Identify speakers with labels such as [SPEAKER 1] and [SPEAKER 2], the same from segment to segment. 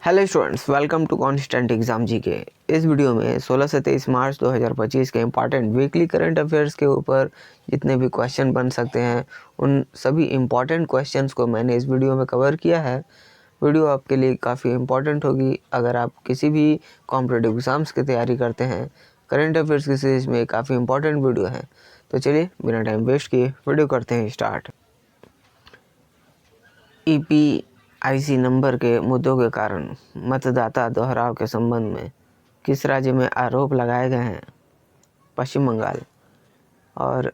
[SPEAKER 1] Hello students, welcome to constant exam GK. इस video में 16 से 23 मार्च 2025 के इम्पॉर्टेंट वीकली करंट अफेयर्स के ऊपर जितने भी क्वेश्चन बन सकते हैं उन सभी इम्पॉर्टेंट क्वेश्चंस को मैंने इस वीडियो में कवर किया है। वीडियो आपके लिए काफ़ी इम्पॉर्टेंट होगी अगर आप किसी भी कॉम्पिटिटिव एग्ज़ाम्स की तैयारी करते हैं। करंट अफेयर्स की सीरीज में काफ़ी इम्पॉर्टेंट वीडियो है, तो चलिए बिना टाइम वेस्ट किए वीडियो करते हैं स्टार्ट। EPIC नंबर के मुद्दों के कारण मतदाता दोहराव के संबंध में किस राज्य में आरोप लगाए गए हैं? पश्चिम बंगाल। और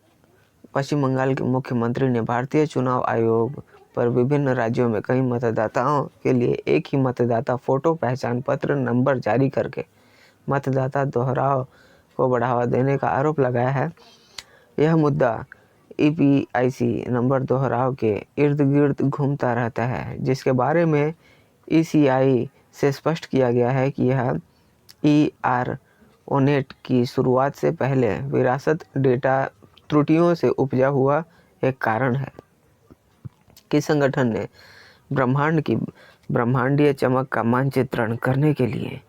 [SPEAKER 1] पश्चिम बंगाल के मुख्यमंत्री ने भारतीय चुनाव आयोग पर विभिन्न राज्यों में कई मतदाताओं के लिए एक ही मतदाता फोटो पहचान पत्र नंबर जारी करके मतदाता दोहराव को बढ़ावा देने का आरोप लगाया है। यह मुद्दा EPIC नंबर दोहराव के इर्द गिर्द घूमता रहता है, जिसके बारे में ECI से स्पष्ट किया गया है कि यह ERONET की शुरुआत से पहले विरासत डेटा त्रुटियों से उपजा हुआ एक कारण है। किस संगठन ने ब्रह्मांड की ब्रह्मांडीय चमक का मानचित्रण करने के लिए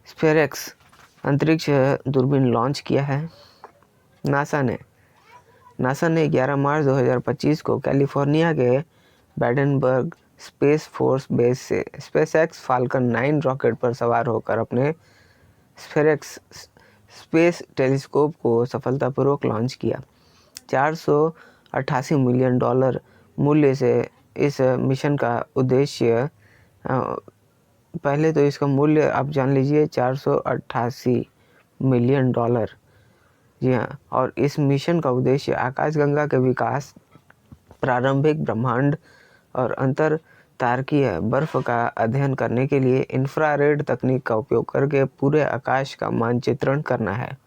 [SPEAKER 1] स्फेरेक्स अंतरिक्ष दूरबीन लॉन्च किया है? नासा ने 11 मार्च 2025 को कैलिफोर्निया के बैडनबर्ग स्पेस फोर्स बेस से स्पेसएक्स फाल्कन 9 रॉकेट पर सवार होकर अपने स्फेरेक्स स्पेस टेलीस्कोप को सफलतापूर्वक लॉन्च किया। $488 मिलियन मूल्य से इस मिशन का उद्देश्य, पहले तो इसका मूल्य आप जान लीजिए, $488 मिलियन। जी हाँ, और इस मिशन का उद्देश्य आकाशगंगा के विकास, प्रारंभिक ब्रह्मांड और अंतर तारकीय बर्फ का अध्ययन करने के लिए इंफ्रारेड तकनीक का उपयोग करके पूरे आकाश का मानचित्रण करना है।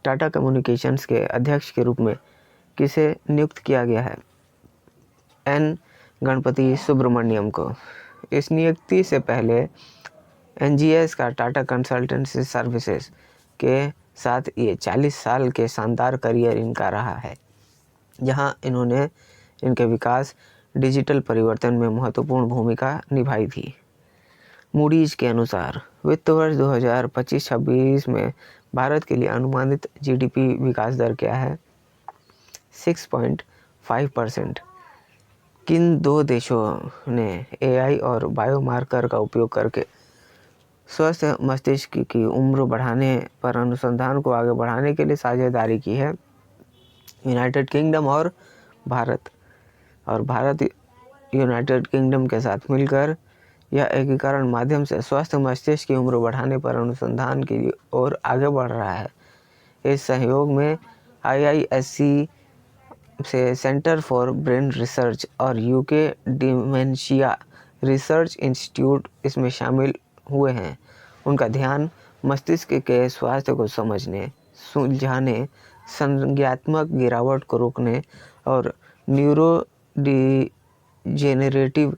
[SPEAKER 1] टाटा कम्युनिकेशंस के अध्यक्ष के रूप में किसे नियुक्त किया गया है? N गणपति सुब्रमण्यम को। इस नियुक्ति से पहले NGS का टाटा कंसल्टेंसी सर्विसेज के साथ ये 40 साल के शानदार करियर इनका रहा है, जहां इन्होंने इनके विकास, डिजिटल परिवर्तन में महत्वपूर्ण भूमिका निभाई थी। मूडीज के अनुसार वित्त वर्ष 2025-26 में भारत के लिए अनुमानित GDP विकास दर क्या है? 6.5%। किन दो देशों ने AI और बायोमार्कर का उपयोग करके स्वस्थ मस्तिष्क की उम्र बढ़ाने पर अनुसंधान को आगे बढ़ाने के लिए साझेदारी की है? यूनाइटेड किंगडम और भारत। और भारत यूनाइटेड किंगडम के साथ मिलकर यह एकीकरण माध्यम से स्वस्थ मस्तिष्क की उम्र बढ़ाने पर अनुसंधान की ओर आगे बढ़ रहा है। इस सहयोग में IISc से सेंटर फॉर ब्रेन रिसर्च और UK डिमेंशिया रिसर्च इंस्टीट्यूट इसमें शामिल हुए हैं। उनका ध्यान मस्तिष्क के स्वास्थ्य को समझने, सुलझाने, संज्ञानात्मक गिरावट को रोकने और न्यूरो डिजेनरेटिव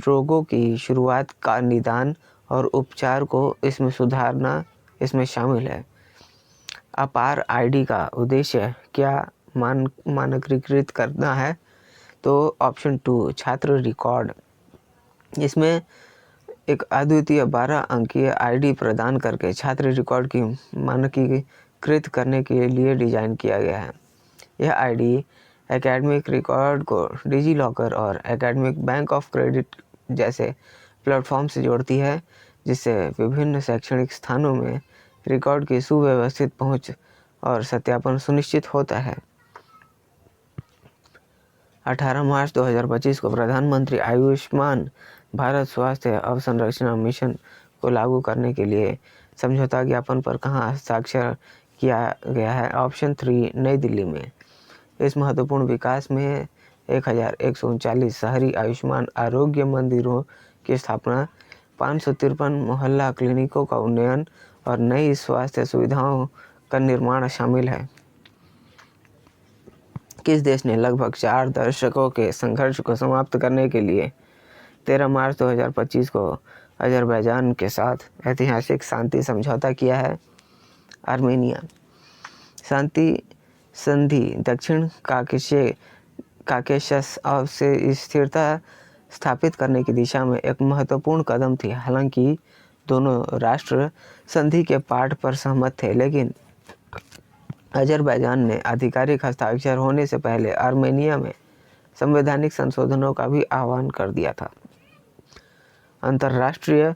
[SPEAKER 1] रोगों की शुरुआत का निदान और उपचार को इसमें सुधारना इसमें शामिल है। अपार ID का उद्देश्य क्या मानकीकृत करना है? तो ऑप्शन 2 छात्र रिकॉर्ड। इसमें एक अद्वितीय 12 अंकीय ID प्रदान करके छात्र रिकॉर्ड की मानकीकृत करने के लिए डिज़ाइन किया गया है। यह ID एकेडमिक रिकॉर्ड को डिजीलॉकर और एकेडमिक बैंक ऑफ क्रेडिट जैसे प्लेटफॉर्म से जोड़ती है, जिससे विभिन्न शैक्षणिक स्थानों में रिकॉर्ड की सुव्यवस्थित पहुंच और सत्यापन सुनिश्चित होता है। 18 मार्च 2025 को प्रधानमंत्री आयुष्मान भारत स्वास्थ्य अवसंरचना मिशन को लागू करने के लिए समझौता ज्ञापन पर कहाँ हस्ताक्षर किया गया है? ऑप्शन 3 नई दिल्ली में। इस महत्वपूर्ण विकास में 1139 शहरी आयुष्मान आरोग्य मंदिरों की स्थापना, 553 मोहल्ला क्लिनिकों का उन्नयन और नई स्वास्थ्य सुविधाओं का निर्माण शामिल है। किस देश ने लगभग 4 दशकों के संघर्ष को समाप्त करने के लिए 13 मार्च 2025 को अजरबैजान के साथ ऐतिहासिक शांति समझौता किया है? आर्मेनिया। शांति संधि दक्षिण काकेशस से स्थिरता स्थापित करने की दिशा में एक महत्वपूर्ण कदम थी। हालांकि दोनों राष्ट्र संधि के पाठ पर सहमत थे, लेकिन अजरबैजान ने आधिकारिक हस्ताक्षर होने से पहले आर्मेनिया में संवैधानिक संशोधनों का भी आह्वान कर दिया था। अंतर्राष्ट्रीय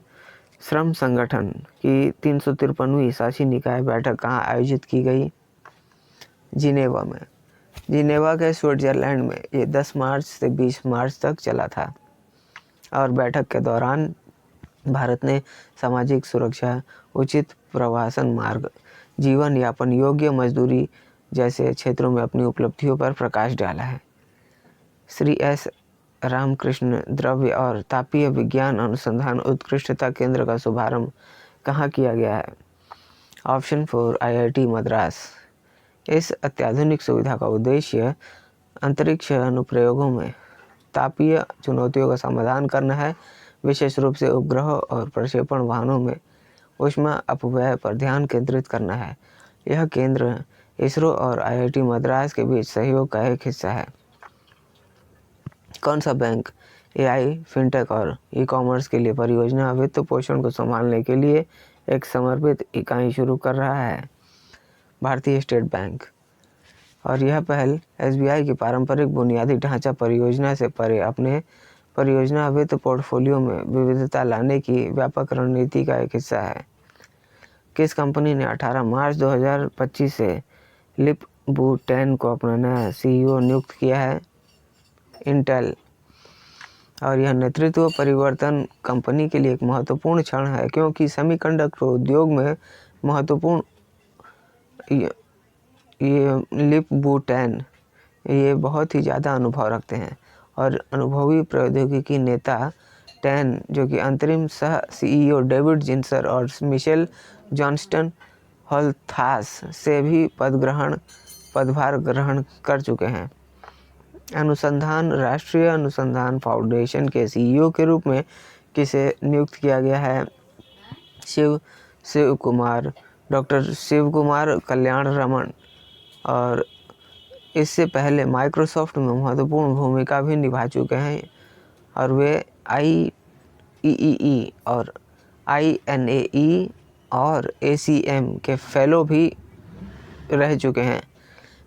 [SPEAKER 1] श्रम संगठन की 353वीं शासी निकाय बैठक कहाँ आयोजित की गई? जिनेवा में। जिनेवा के स्विट्जरलैंड में ये 10 मार्च से 20 मार्च तक चला था और बैठक के दौरान भारत ने सामाजिक सुरक्षा, उचित प्रवासन मार्ग, जीवन यापन योग्य मजदूरी जैसे क्षेत्रों में अपनी उपलब्धियों पर प्रकाश डाला है। श्री एस रामकृष्ण द्रव्य और तापीय विज्ञान अनुसंधान उत्कृष्टता केंद्र का शुभारंभ कहाँ किया गया है? Option 4 IIT Madras. इस अत्याधुनिक सुविधा का उद्देश्य अंतरिक्ष अनुप्रयोगों में तापीय चुनौतियों का समाधान करना है, विशेष रूप से उपग्रह और प्रक्षेपण वाहनों में ऊष्मा अपव्यय पर ध्यान केंद्रित करना है। यह केंद्र इसरो और IIT मद्रास के बीच सहयोग का एक हिस्सा है। कौन सा बैंक AI, फिनटेक और ई-कॉमर्स के लिए परियोजना वित्त पोषण को संभालने के लिए एक समर्पित इकाई शुरू कर रहा है? भारतीय स्टेट बैंक। और यह पहल SBI की पारंपरिक बुनियादी ढांचा परियोजना से परे अपने परियोजना वित्त पोर्टफोलियो में विविधता लाने की व्यापक रणनीति का एक हिस्सा है। किस कंपनी ने 18 मार्च 2025 से लिप बू टेन को अपना नया CEO नियुक्त किया है? इंटेल। और यह नेतृत्व परिवर्तन कंपनी के लिए एक महत्वपूर्ण क्षण है, क्योंकि सेमीकंडक्टर उद्योग में महत्वपूर्ण ये लिप बू टेन ये बहुत ही ज़्यादा अनुभव रखते हैं और अनुभवी प्रौद्योगिकी नेता टेन, जो कि अंतरिम सह CEO डेविड जिंसर और मिशेल जॉनस्टन हॉलथास से भी पदभार ग्रहण कर चुके हैं। अनुसंधान राष्ट्रीय अनुसंधान फाउंडेशन के CEO के रूप में किसे नियुक्त किया गया है? शिव कुमार, डॉक्टर शिव कुमार कल्याण रमन। और इससे पहले माइक्रोसॉफ्ट में महत्वपूर्ण भूमिका भी निभा चुके हैं और वे IEEE और INAE और ACM के फेलो भी रह चुके हैं।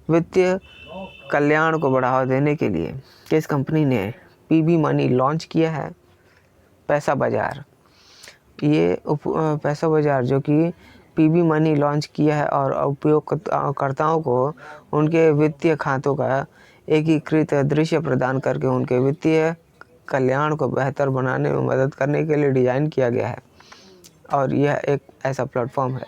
[SPEAKER 1] वित्तीय कल्याण को बढ़ावा देने के लिए किस कंपनी ने PB मनी लॉन्च किया है? पैसा बाजार। ये पैसा बाजार जो कि PB मनी लॉन्च किया है और उपयोगकर्ताओं को उनके वित्तीय खातों का एकीकृत दृश्य प्रदान करके उनके वित्तीय कल्याण को बेहतर बनाने में मदद करने के लिए डिज़ाइन किया गया है और यह एक ऐसा प्लेटफॉर्म है।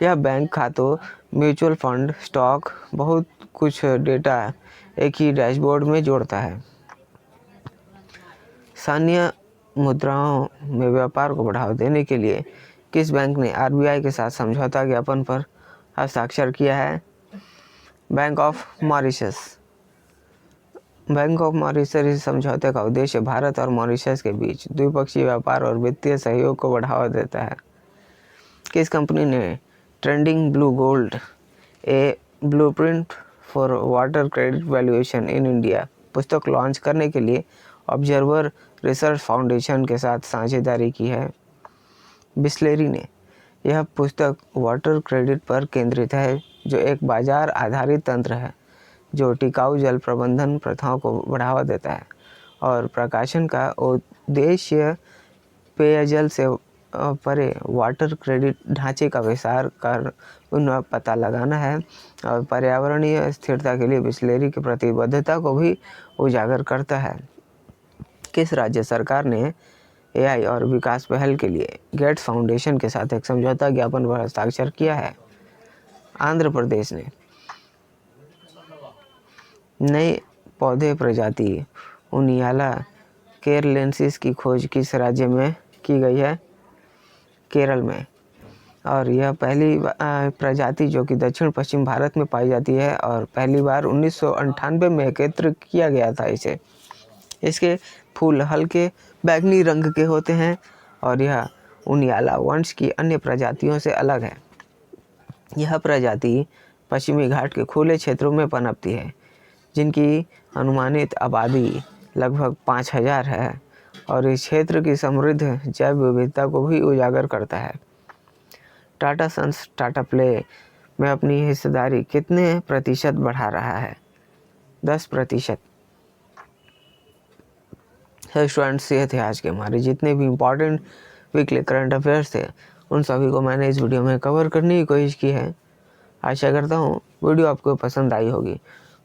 [SPEAKER 1] यह बैंक खातों, म्यूचुअल फंड, स्टॉक, बहुत कुछ डेटा एक ही डैशबोर्ड में जोड़ता है। स्थानीय मुद्राओं में व्यापार को बढ़ावा देने के लिए किस बैंक ने RBI के साथ समझौता ज्ञापन पर हस्ताक्षर किया है? Bank of Mauritius. Bank of Mauritius इस समझौते का उद्देश्य भारत और मॉरिशस के बीच द्विपक्षीय व्यापार और वित्तीय सहयोग को बढ़ावा देता है। किस कंपनी ने trending blue gold, A blueprint for water credit valuation in India पुस्तक लॉन्च करने के लिए ऑब्जर्वर रिसर्च फाउंडेशन के साथ साझेदारी की है? बिस्लेरी ने। यह पुस्तक वाटर क्रेडिट पर केंद्रित है, जो एक बाजार आधारित तंत्र है जो टिकाऊ जल प्रबंधन प्रथाओं को बढ़ावा देता है और प्रकाशन का उद्देश्य पेयजल से परे वाटर क्रेडिट ढांचे का विस्तार कर उनका पता लगाना है और पर्यावरणीय स्थिरता के लिए बिस्लेरी की प्रतिबद्धता को भी उजागर करता है। किस राज्य सरकार ने AI और विकास पहल के लिए गेट्स फाउंडेशन के साथ एक समझौता ज्ञापन पर हस्ताक्षर किया है? आंध्र प्रदेश ने। नए पौधे प्रजाति उनियाला केरलेंसिस की खोज किस राज्य में की गई है? केरल में। और यह पहली प्रजाति जो कि दक्षिण पश्चिम भारत में पाई जाती है और पहली बार 1998 में एकत्र किया गया था इसे। इसके फूल हल्के बैंगनी रंग के होते हैं और यह उनियाला वंश की अन्य प्रजातियों से अलग है। यह प्रजाति पश्चिमी घाट के खुले क्षेत्रों में पनपती है, जिनकी अनुमानित आबादी लगभग 5000 है और इस क्षेत्र की समृद्ध जैव विविधता को भी उजागर करता है। टाटा सन्स टाटा प्ले में अपनी हिस्सेदारी कितने प्रतिशत बढ़ा रहा है? 10%। स्टूडेंट्स, ये थे आज के हमारे जितने भी इम्पोर्टेंट वीकली करंट अफेयर्स थे, उन सभी को मैंने इस वीडियो में कवर करने की कोशिश की है। आशा करता हूँ वीडियो आपको पसंद आई होगी।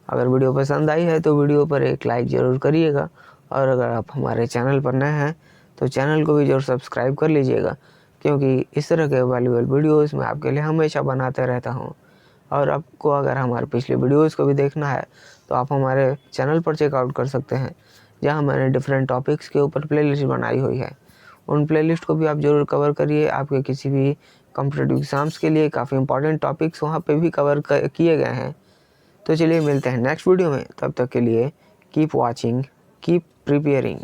[SPEAKER 1] अगर वीडियो पसंद आई है तो वीडियो पर एक लाइक ज़रूर करिएगा और अगर आप हमारे चैनल पर नए हैं तो चैनल को भी ज़रूर सब्सक्राइब कर लीजिएगा, क्योंकि इस तरह के वैल्यूएबल वीडियोस मैं आपके लिए हमेशा बनाते रहता हूँ। और आपको अगर हमारे पिछले वीडियोस को भी देखना है तो आप हमारे चैनल पर चेकआउट कर सकते हैं, जहाँ मैंने डिफरेंट टॉपिक्स के ऊपर प्लेलिस्ट बनाई हुई है। उन प्लेलिस्ट को भी आप ज़रूर कवर करिए। आपके किसी भी कॉम्पिटिटिव एग्ज़ाम्स के लिए काफ़ी इंपॉर्टेंट टॉपिक्स वहाँ पे भी कवर किए गए हैं। तो चलिए मिलते हैं नेक्स्ट वीडियो में, तब तक के लिए कीप वॉचिंग, कीप प्रिपेयरिंग।